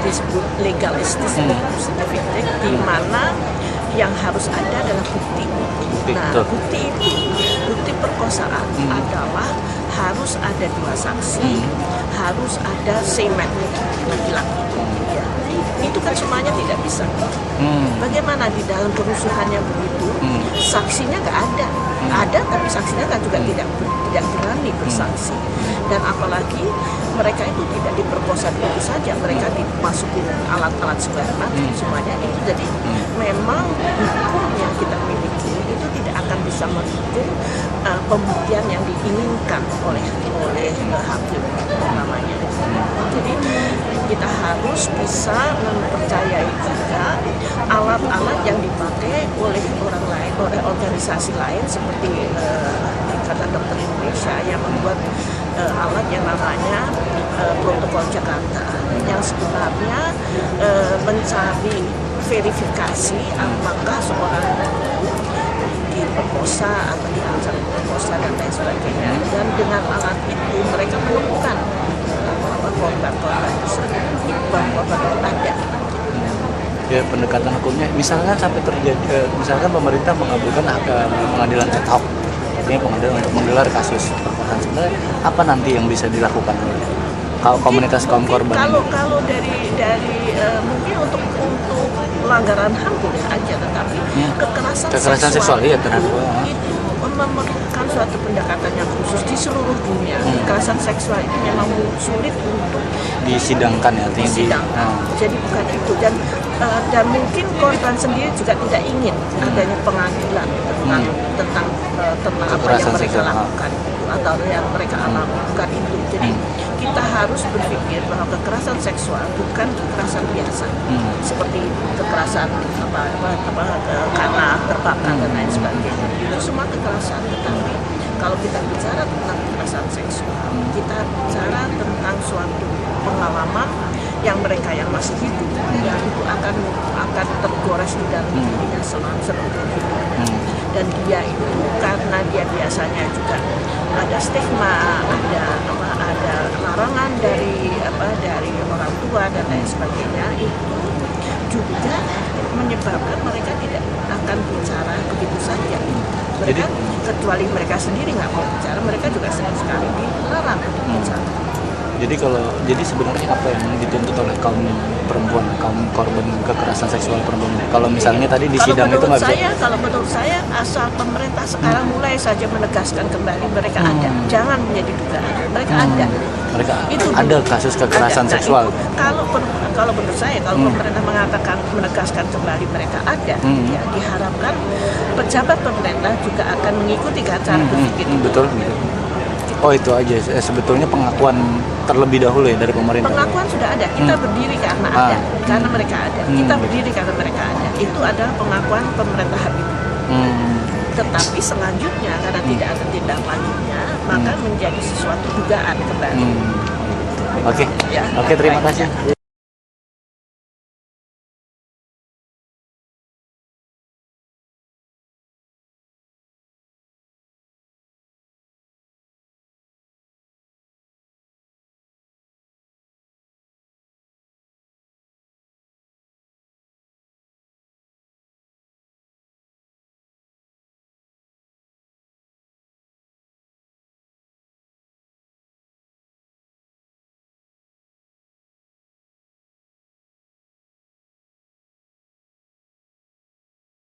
disebut legalistis certificate, di mana yang harus ada adalah bukti. Nah, bukti itu, bukti perkosaan adalah harus ada 2 saksi, harus ada semen laki-laki. Ya. Itu kan semuanya tidak bisa. Bagaimana di dalam kerusuhannya begitu, saksinya nggak ada. Ada tapi saksinya kan juga tidak berani bersaksi. Dan apalagi mereka itu tidak diperkosa begitu saja, mereka dimasukin alat-alat segala macam semuanya itu. Jadi memang hukum yang kita miliki itu tidak akan bisa mendukung pembuktian yang diinginkan oleh hakim namanya. Jadi kita harus bisa mempercayai juga alat-alat yang dipakai oleh orang lain, oleh organisasi lain seperti Ikatan Dokter Indonesia yang membuat alat yang namanya Protokol Jakarta, yang sebenarnya mencari verifikasi apakah seorang diperkosa atau dirancang diperkosa dan lain sebagainya. Dan dengan alat itu mereka menemukan korban-korban tersebut, bahwa itu ada. Ya, pendekatan hukumnya, misalkan sampai terjadi, misalkan pemerintah mengabulkan pengadilan ad hoc, artinya pengadilan untuk menggelar kasus perkosaan, sebenarnya apa nanti yang bisa dilakukan oleh komunitas kaum korban? Kalau dari mungkin untuk pelanggaran HAM boleh aja, tetapi kekerasan seksual iya, itu memerlukan suatu pendekatan yang khusus di seluruh dunia. Kekerasan seksual itu memang sulit untuk disidangkan, ya, disidangkan. Jadi bukan itu, dan mungkin korban sendiri juga tidak ingin adanya pengadilan tentang apa yang mereka lakukan atau yang mereka lakukan itu. Jadi kita harus berpikir bahwa kekerasan seksual bukan kekerasan biasa, seperti kekerasan karena terbakar dan lain sebagainya. Itu semua kekerasan, tetapi kalau kita bicara tentang kekerasan seksual, kita bicara tentang suatu pengalaman yang mereka yang masih hidup, yang itu akan tergores di dalam dirinya selama seluruh hidupnya. Dan dia itu karena dia biasanya juga ada stigma, ada larangan dari orang tua dan lain sebagainya, itu juga menyebabkan mereka tidak akan bicara begitu saja. Mereka, kecuali mereka sendiri nggak mau bicara, mereka juga sering sekali dilarang untuk bicara. Jadi sebenarnya apa yang dituntut oleh kaum perempuan, kaum korban kekerasan seksual perempuan? Kalau misalnya tadi di sidang itu nggak bisa. Kalau menurut saya, asal pemerintah sekarang mulai saja menegaskan kembali mereka ada, jangan menjadi dugaan, mereka ada. Mereka itu ada kasus kekerasan seksual. Kalau menurut saya, kalau pemerintah mengatakan menegaskan kembali mereka ada, ya diharapkan pejabat pemerintah juga akan mengikuti cara berpikir itu. Betul. Oh, itu aja. Sebetulnya pengakuan terlebih dahulu ya dari pemerintah. Pengakuan sudah ada. Kita berdiri karena ada, karena mereka ada. Kita berdiri karena mereka ada. Itu adalah pengakuan pemerintah Habibie. Tetapi selanjutnya karena tidak ada tindak lanjutnya, maka menjadi sesuatu dugaan kembali. Oke, terima kasih.